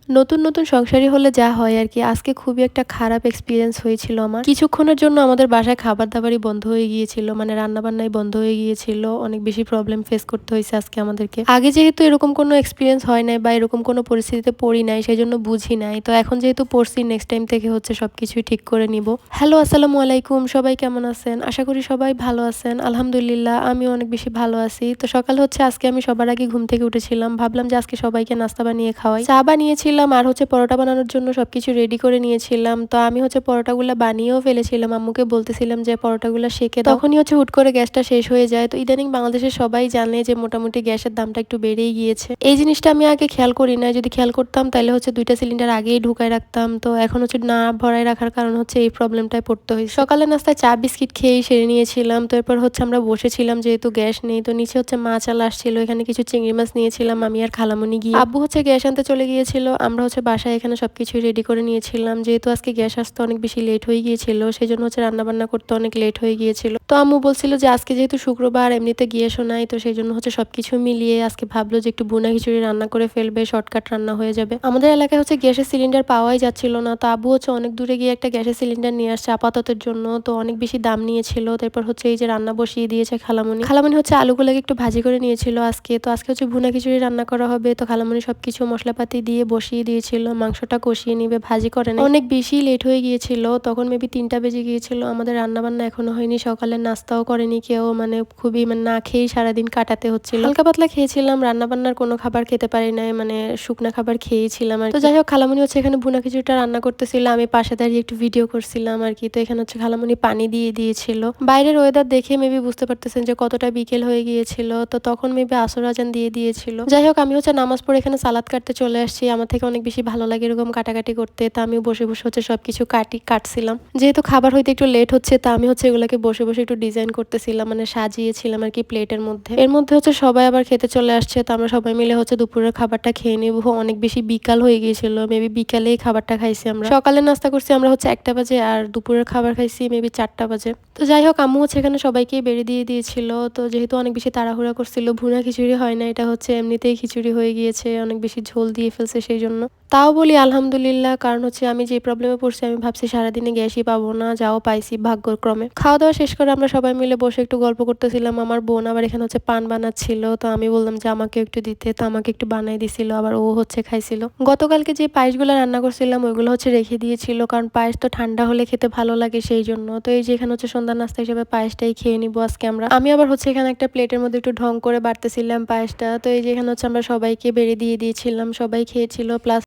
নতুন, নতুন সংসারী হলে যা হয় আরকি। আজকে খুবই একটা খারাপ এক্সপেরিয়েন্স হয়েছিল আমার। কিছুক্ষণের জন্য আমাদের বাসায় খাবার-দাবারই বন্ধ হয়ে গিয়েছিল। মানে রান্না-বান্নাই বন্ধ হয়ে গিয়েছিল। অনেক বেশি প্রবলেম ফেস করতে হইছে আজকে আমাদেরকে। আগে যেহেতু এরকম কোনো এক্সপেরিয়েন্স হয় নাই বা এরকম কোনো পরিস্থিতিতে পড়ি নাই, সেজন্য বুঝি নাই। তো এখন যেহেতু পড়ছি নেক্সট টাইম থেকে হচ্ছে সবকিছুই ঠিক করে নিব। হ্যালো, আসসালামু আলাইকুম। সবাই কেমন আছেন? আশা করি সবাই ভালো আছেন। আলহামদুলিল্লাহ আমিও অনেক বেশি ভালো আছি। তো সকাল হচ্ছে আজকে আমি সবার আগে ঘুম থেকে উঠেছিলাম। ভাবলাম যে আজকে সবাইকে নাস্তা বানিয়ে খাওয়াই। চা বানিয়েছিলাম আর হচ্ছে পরোটা বানানোর জন্য সবকিছু রেডি করে নিয়েছিলাম। তো আমি হচ্ছে পরোটাগুলা বানিয়েও ফেলেছিলাম। আম্মুকে বলতেছিলাম যে পরোটাগুলা সেঁকে দাও। তখনই হচ্ছে হুট করে গ্যাসটা শেষ হয়ে যায়। তো ইদানিং বাংলাদেশের সবাই জানে যে মোটামুটি গ্যাসের দামটা একটু বেড়েই গিয়েছে। এই জিনিসটা আমি আগে খেয়াল করি নাই। যদি খেয়াল করতাম তাইলে হচ্ছে ২ টা সিলিন্ডার আগেই ঢুকায় রাখতাম। তো এখন হচ্ছে না ভরায় রাখার কারণ হচ্ছে এই প্রবলেমটায় পড়তে হইছে। সকালের নাস্তায় চা বিস্কিট খেয়েই সেরে নিয়েছিলাম। তো এরপর হচ্ছে আমরা বসেছিলাম যেহেতু গ্যাস নেই। তো নিচে হচ্ছে মাছ আলা আসছিল। এখানে কিছু চিংড়ি মাছ নিয়েছিলাম আমি আর খালামণি গিয়ে। আব্বু হচ্ছে গ্যাস আনতে চলে গিয়েছিল। আমরা হচ্ছে বাসায় এখানে সবকিছুই রেডি করে নিয়েছিলাম। যেহেতু আজকে গ্যাস আসতে অনেক বেশি লেট হয়ে গিয়েছিল, সেজন্য হচ্ছে রান্নাবান্না করতে অনেক লেট হয়ে গিয়েছিল। তো আম্মু বলছিল যে আজকে যেহেতু শুক্রবার এমনিতে গ্যাসও নাই, তো সেজন্য হচ্ছে সবকিছু মিলিয়ে আজকে ভাবলো যে একটু ভুনা খিচুড়ি রান্না করে ফেলবে, শর্টকাট রান্না হয়ে যাবে। আমাদের এলাকায় হচ্ছে গ্যাসের সিলিন্ডার পাওয়াই যাচ্ছিল না। তো আব্বু হচ্ছে অনেক দূরে গিয়ে একটা গ্যাসের সিলিন্ডার নিয়ে আসছে আপাততের জন্য। তো অনেক বেশি দাম নিয়েছিল। তারপর হচ্ছে এই যে রান্না বসিয়ে দিয়েছে খালামণি। খালামণি হচ্ছে আলুগুলোকে একটু ভাজি করে নিয়েছিল আজকে। তো আজকে হচ্ছে ভুনা খিচুড়ি রান্না করা হবে। তো খালামণি সবকিছু মশলাপাতি দিয়ে বসিয়ে দিয়েছিল। মাংসটা কষিয়ে নিবে, ভাজি করে নাই। অনেক বেশি লেট হয়ে গিয়েছিল। তখন মেবি ৩টা বেজে গিয়েছিল। আমাদের রান্নাবান্না এখনো হয়নি। সকালের নাস্তাও করেনি কেউ। মানে খুবই না খেয়েই সারাদিন কাটাতে হচ্ছিল। হালকা পাতলা খেয়েছিলাম। রান্নাবান্নার কোনো খাবার খেতে পারি নাই। মানে শুকনা খাবার খেয়েছিলাম আরকি। তো যাই হোক খালামণি হচ্ছে এখানে ভুনা খিচুড়িটা রান্না করতেছিল। আমি পাশে দাঁড়িয়ে একটু ভিডিও করছিলাম আরকি। তো এখানে হচ্ছে খালামণি পানি দিয়ে দিয়েছিল। বাইরের ওয়েদার দেখে মেবি বুঝতে পারতেছেন যে কতটা বিকেল হয়ে গিয়েছিল। তো তখন মেবি আসর আজান দিয়ে দিয়েছিল। যাই হোক আমি হচ্ছে নামাজ পড়ে এখানে সালাদ কাটতে চলে আসছি। আমার থেকে অনেক বেশি ভালো লাগে এরকম কাটাকাটি করতে। তা আমিও বসে, বসে হচ্ছে সবকিছু কাটছিলাম। যেহেতু খাবার হইতে একটু লেট হচ্ছে তা আমি হচ্ছে এগুলাকে বসে, বসে একটু ডিজাইন করতেছিলাম। মানে সাজিয়েছিলাম আরকি প্লেটের মধ্যে। এর মধ্যে হচ্ছে সবাই আবার খেতে চলে আসছে। তো আমরা সবাই মিলে হচ্ছে দুপুরের খাবারটা খেয়ে নিব। অনেক বেশি বিকাল হয়ে গিয়েছিল। মেবি বিকালেই খাবারটা খাইছি আমরা। সকালে নাস্তা করছি আমরা হচ্ছে ১টা বাজে আর দুপুরের খাবার খাইছি মেবি ৪টা বাজে। তো যাই হোক আম্মু হচ্ছে এখানে সবাইকেই বেড়ে দিয়ে দিয়েছিল। তো যেহেতু অনেক বেশি তাড়াহুড়া করছিল, ভুনা খিচুড়ি হয় না। এটা হচ্ছে এমনিতেই খিচুড়ি হয়ে গিয়েছে। অনেক বেশি ঝোল দিয়ে ফেলছে সেইজন্য। তাও বলি আলহামদুলিল্লাহ, কারণ হচ্ছে আমি যে প্রবলেমে পড়ছি আমি ভাবছি সারাদিনে গ্যাসই পাবো না, যাও পাইছি ভাগ্যক্রমে। খাওয়া দাওয়া শেষ করে আমরা সবাই মিলে বসে একটু গল্প করতেছিলাম। আমার বোন আবার এখানে হচ্ছে পান বানাচ্ছিল। তো আমি বললাম যে আমাকে একটু দিতে, তো আমাকে একটু বানাই দিছিল। আবার ও হচ্ছে খাইছিল। গতকালকে যে পায়েসগুলো রান্না করছিলাম ওইগুলো হচ্ছে রেখে দিয়েছিল, কারণ পায়েস তো ঠান্ডা হলে খেতে ভালো লাগে সেই জন্য। তো এই যে এখানে হচ্ছে সন্ধ্যা নাস্তা হিসেবে পায়েসটাই খেয়ে নিবো আজকে আমরা। আমি আবার হচ্ছে এখানে একটা প্লেটের মধ্যে একটু ঢং করে বাড়তেছিলাম পায়েসটা। তো এই যে এখানে হচ্ছে আমরা সবাইকে বেড়ে দিয়ে দিয়েছিলাম, সবাই খেয়েছিল প্লাস